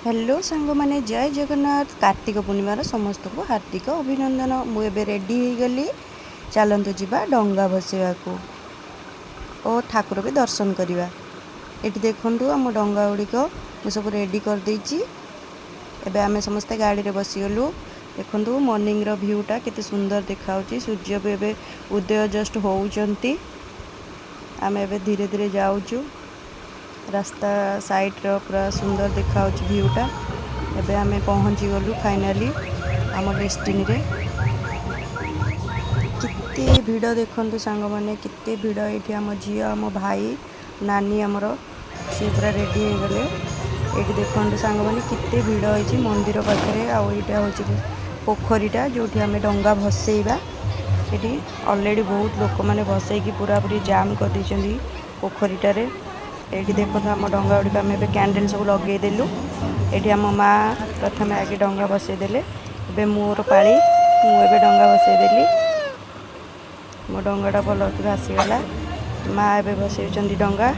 Hello सांग माने जय जगन्नाथ। कार्तिक पूर्णिमार समस्त को हार्दिक अभिनंदन। मुझे रेडी हो गली, चलतु जा डंगा भसैया और ठाकुर भी दर्शन करवा। ये देखु आम डंगा गुड़िक मुझे सब रेडी करदे। एबे आम समस्ते गाड़ी रे बसीगलु। देखु मॉर्निंग रो व्यूटा केते सुंदर देखा। सूर्य भी एबे उदय जस्ट होउचंती। आम एबे धीरे धीरे जाऊचु। रास्ता साइड रो पूरा सुंदर देखा व्यूटा। एबे आम पहुँची गलु फाइनाली आम डेस्टिनी रे। कितने भिड़ देखु सांग माने, कितने भिड़। ये आम झी आम भाई नानी आमर सी पूरा रेडी हो गले। ये देखु सांग माने कितने भिड़ होती मंदिर पाखे। आईटा हूँ पोखरीटा जो आम डंगा भसैबा। ये ऑलरेडी बहुत लोक मैंने भसैकी पूरा पूरी जाम कर दी पोखरीटार। ये देखो आम डंगा गुड़िक आम कैंडल सब लगेदेलु। ये आम माँ प्रथम आगे डंगा बसईदेले। ए मोर पाली मुझे डंगा बसईदेली। मो डंगाटा भल भासीगला। माँ ए बसई डंगा।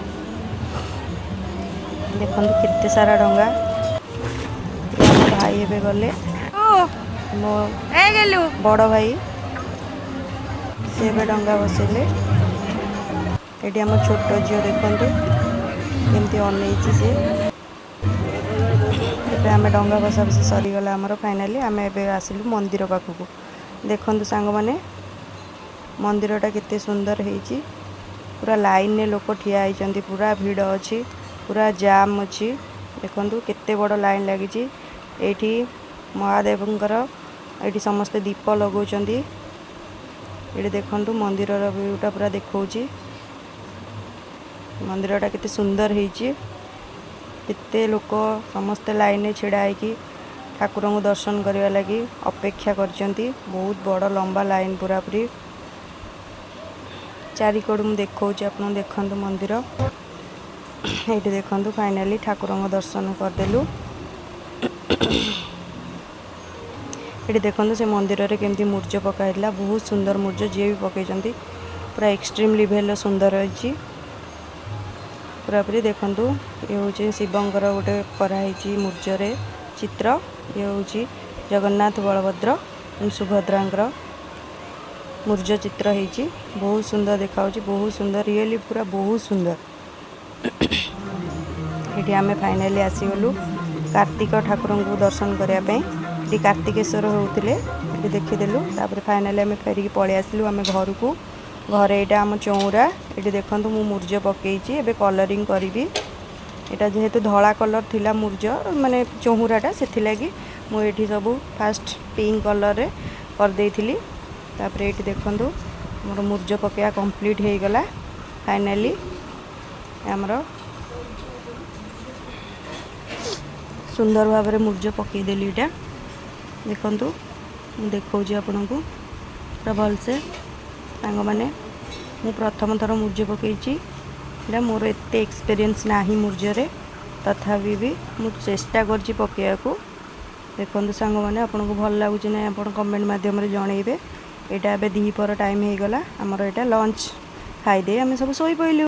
देखो केते सारा डंगा। भाई ए गले मो बड़ भाई सी डंगा बसैले। ये आम छोट झील देखते केमती अनैची सी। आम डंगा बसा बसी सरीगला आमर। फाइनाली आम ए आसिलु मंदिर पाखक। देखु सांग माने मंदिरटा केते सुंदर होईची। पूरा लाइन ने लोक ठिया होती। पूरा भिड़ अच्छी, पूरा जाम अच्छी। देखु केते बड़ लाइन लगी। ये महादेवंकर ये समस्ते दीप लगौंट। ये देखु मंदिर व्यूटा पूरा देखौची। मंदिरटा केते सुंदर होईची। केते लोक समस्ते लाइन छिड़ा होगी ठाकुर को दर्शन करने लगी अपेक्षा करचंती। बहुत बड़ लंबा लाइन पूरा पूरी चारिकड़ मु देखौची। आपन देखंतु मंदिर। ये देखंतु फाइनाली ठाकुर को दर्शन करदेलु। ये देखंतु से मंदिर रे केमती मूर्ज पकाइला। बहुत सुंदर मूर्ज जी भी पकईचंती। पूरा एक्सट्रीम लेवल सुंदर होईची पूरा पूरी। देखंतु ये हूँ शिवंकर गोटे कराई मूर्जरे चित्र। ये हूँ जगन्नाथ बलभद्र सुभद्रांकर मूर्ज चित्र होईची। बहुत सुंदर देखा। बहुत सुंदर रियली पूरा बहुत सुंदर। ये आम फाइनाली आसीगलु कार्तिक ठाकुर को दर्शन करने। ये कार्तिकेश्वर होते ये देखीदेलु। तापर फाइनाली आम फेरिक पलि आसिलु आम घर को। घरे यहाँ आम चौरा। ये देखो मु मूर्ज पकईची एबे कलरिंग करी। यहाँ जेहेतु धला कलर थिला मूर्ज माने चौराटा से लगी मुझे सब फास्ट पिंक कलर रे कर देइथिली। तापर ये देखो मोर मूर्ज पकया कंप्लीट हो गला। फाइनाली आमर सुंदर भाव में मूर्ज पकईदेली। यहाँ देखु देखा आपन को पूरा भलसे सांग माने। मु प्रथम थर मूर्ज पकईची। मोर एते एक्सपीरियंस नाही मूर्जरे, तथापि भी मु चेष्टा करची पकेया को। देखो सांग माने आपन को भल लागुची ना आपन कमेंट माध्यम रे जणैबे। एटा एबे 2 टाइम हो गला। आमर एटा लंच खाइदे आम सब सोई पइलु।